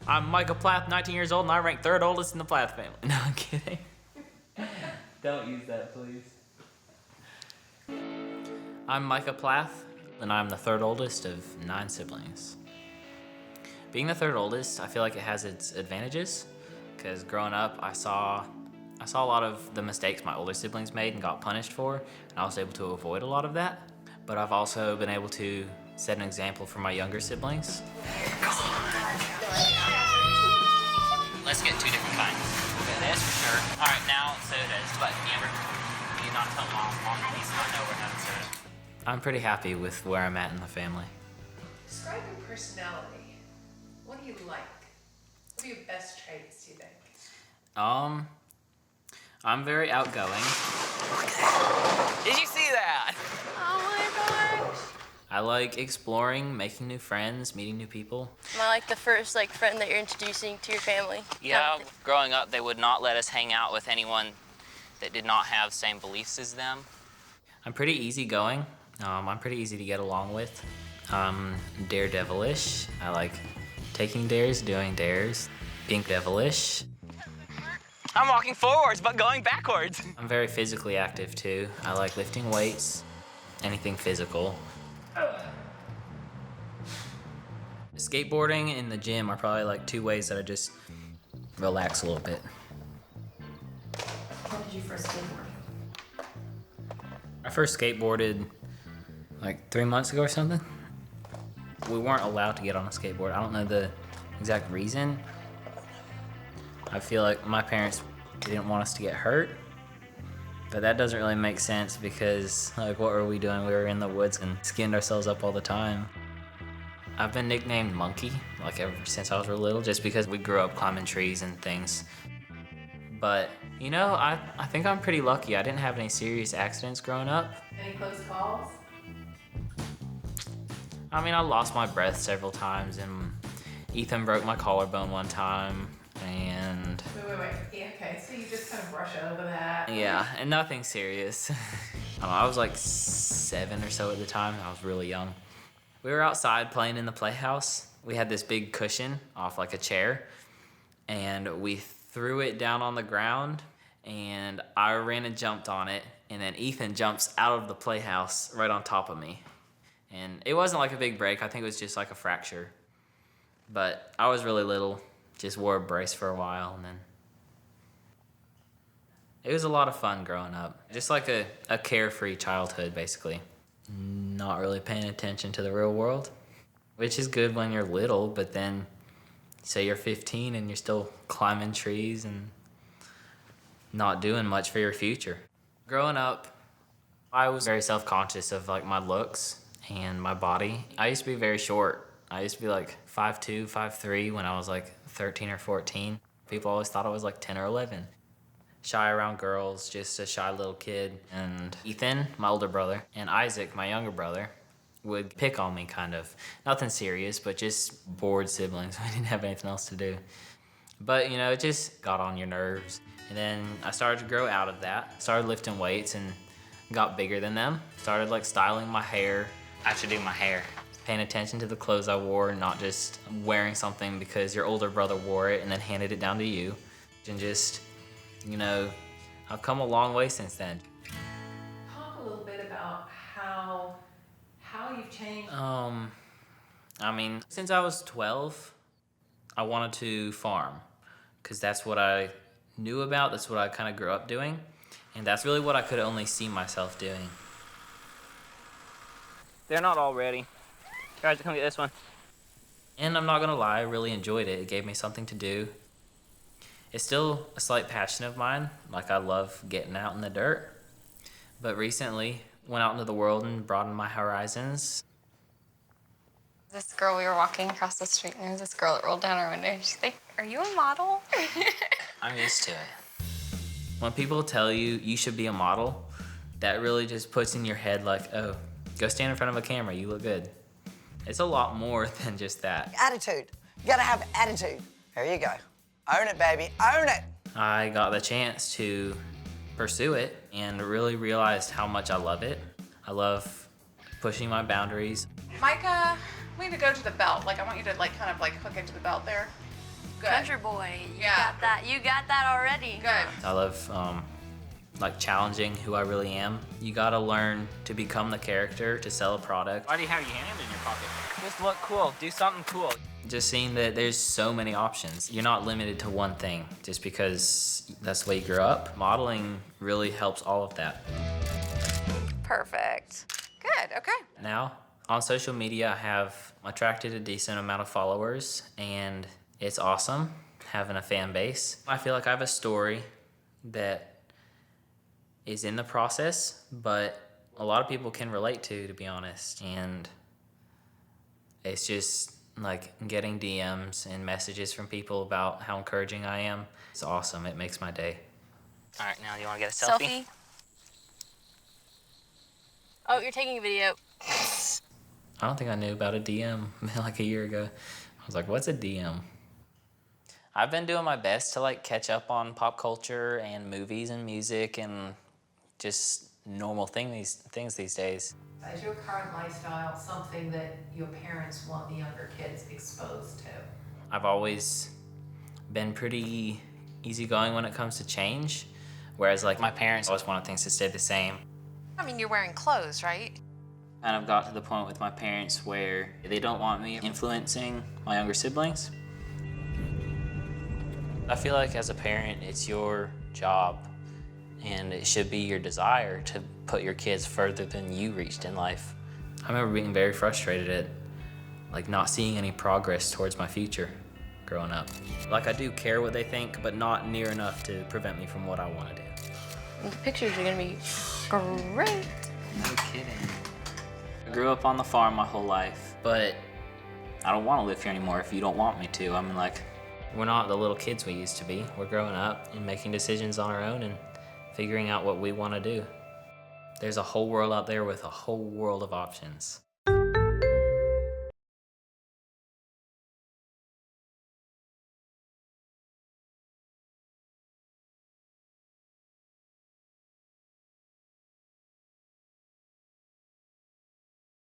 I'm Micah Plath, 19 years old, and I rank third oldest in the Plath family. No, I'm kidding. Don't use that, please. I'm Micah Plath, and I'm the third oldest of 9 siblings. Being the third oldest, I feel like it has its advantages, because growing up, I saw a lot of the mistakes my older siblings made and got punished for, and I was able to avoid a lot of that. But I've also been able to set an example for my younger siblings. Let's get 2 different kinds. We'll get this for sure. All right, now sodas, but can you not tell Mom needs to not know we're having soda. I'm pretty happy with where I'm at in the family. Describe your personality. What do you like? What are your best traits, do you think? I'm very outgoing. Did you see that? Oh my gosh. I like exploring, making new friends, meeting new people. Am I like the first friend that you're introducing to your family? Yeah, growing up, they would not let us hang out with anyone that did not have the same beliefs as them. I'm pretty easygoing. I'm pretty easy to get along with. I'm daredevilish. I like taking dares, doing dares, being devilish. I'm walking forwards, but going backwards. I'm very physically active too. I like lifting weights, anything physical. Skateboarding and the gym are probably like 2 ways that I just relax a little bit. When did you first skateboard? I first skateboarded like 3 months ago or something. We weren't allowed to get on a skateboard. I don't know the exact reason. I feel like my parents didn't want us to get hurt, but that doesn't really make sense because like what were we doing? We were in the woods and skinned ourselves up all the time. I've been nicknamed Monkey like ever since I was real little just because we grew up climbing trees and things. But you know, I think I'm pretty lucky. I didn't have any serious accidents growing up. Any close calls? I mean, I lost my breath several times and Ethan broke my collarbone one time and... Wait. Yeah, okay, so you just kind of brush over that. Yeah, and nothing serious. I was like 7 or so at the time. I was really young. We were outside playing in the playhouse. We had this big cushion off like a chair and we threw it down on the ground and I ran and jumped on it and then Ethan jumps out of the playhouse right on top of me. And it wasn't like a big break. I think it was just like a fracture. But I was really little, just wore a brace for a while and then it was a lot of fun growing up. Just like a carefree childhood, basically. Not really paying attention to the real world, which is good when you're little, but then say you're 15 and you're still climbing trees and not doing much for your future. Growing up, I was very self-conscious of like my looks and my body. I used to be very short. I used to be like 5'2", 5'3" when I was like 13 or 14. People always thought I was like 10 or 11. Shy around girls, just a shy little kid. And Ethan, my older brother, and Isaac, my younger brother, would pick on me kind of. Nothing serious, but just bored siblings. We didn't have anything else to do. But you know, it just got on your nerves. And then I started to grow out of that. Started lifting weights and got bigger than them. Started like styling my hair. Actually doing my hair. Paying attention to the clothes I wore and not just wearing something because your older brother wore it and then handed it down to you. And just, you know, I've come a long way since then. Talk a little bit about how you've changed. I mean, since I was 12, I wanted to farm because that's what I knew about. That's what I kind of grew up doing. And that's really what I could only see myself doing. They're not all ready. Guys, come get this one. And I'm not gonna lie, I really enjoyed it. It gave me something to do. It's still a slight passion of mine. Like I love getting out in the dirt. But recently, went out into the world and broadened my horizons. This girl, we were walking across the street and there was this girl that rolled down her window. She's like, "Are you a model?" I'm used to it. When people tell you you should be a model, that really just puts in your head like, oh, go stand in front of a camera, you look good. It's a lot more than just that. Attitude. You gotta have attitude. There you go. Own it, baby. Own it. I got the chance to pursue it and really realized how much I love it. I love pushing my boundaries. Micah, we need to go to the belt. Like, I want you to, like, kind of, like, hook into the belt there. Good. Country boy. You Yeah. got that. You got that already. Good. I love like challenging who I really am. You gotta learn to become the character to sell a product. Why do you have your hand in your pocket? Just look cool. Do something cool. Just seeing that there's so many options. You're not limited to one thing just because that's the way you grew up. Modeling really helps all of that. Perfect. Good, okay. Now, on social media, I have attracted a decent amount of followers, and it's awesome having a fan base. I feel like I have a story that is in the process, but a lot of people can relate to be honest. And it's just like getting DMs and messages from people about how encouraging I am. It's awesome. It makes my day. All right, now you want to get a selfie? Oh, you're taking a video. I don't think I knew about a DM like a year ago. I was like, what's a DM? I've been doing my best to like catch up on pop culture and movies and music and just normal things these days. Is your current lifestyle something that your parents want the younger kids exposed to? I've always been pretty easygoing when it comes to change, whereas like my parents always wanted things to stay the same. I mean, you're wearing clothes, right? And I've got to the point with my parents where they don't want me influencing my younger siblings. I feel like as a parent, it's your job and it should be your desire to put your kids further than you reached in life. I remember being very frustrated at like not seeing any progress towards my future growing up. Like I do care what they think, but not near enough to prevent me from what I want to do. The pictures are gonna be great. No kidding. I grew up on the farm my whole life, but I don't want to live here anymore if you don't want me to. I mean, like, we're not the little kids we used to be. We're growing up and making decisions on our own and figuring out what we want to do. There's a whole world out there with a whole world of options.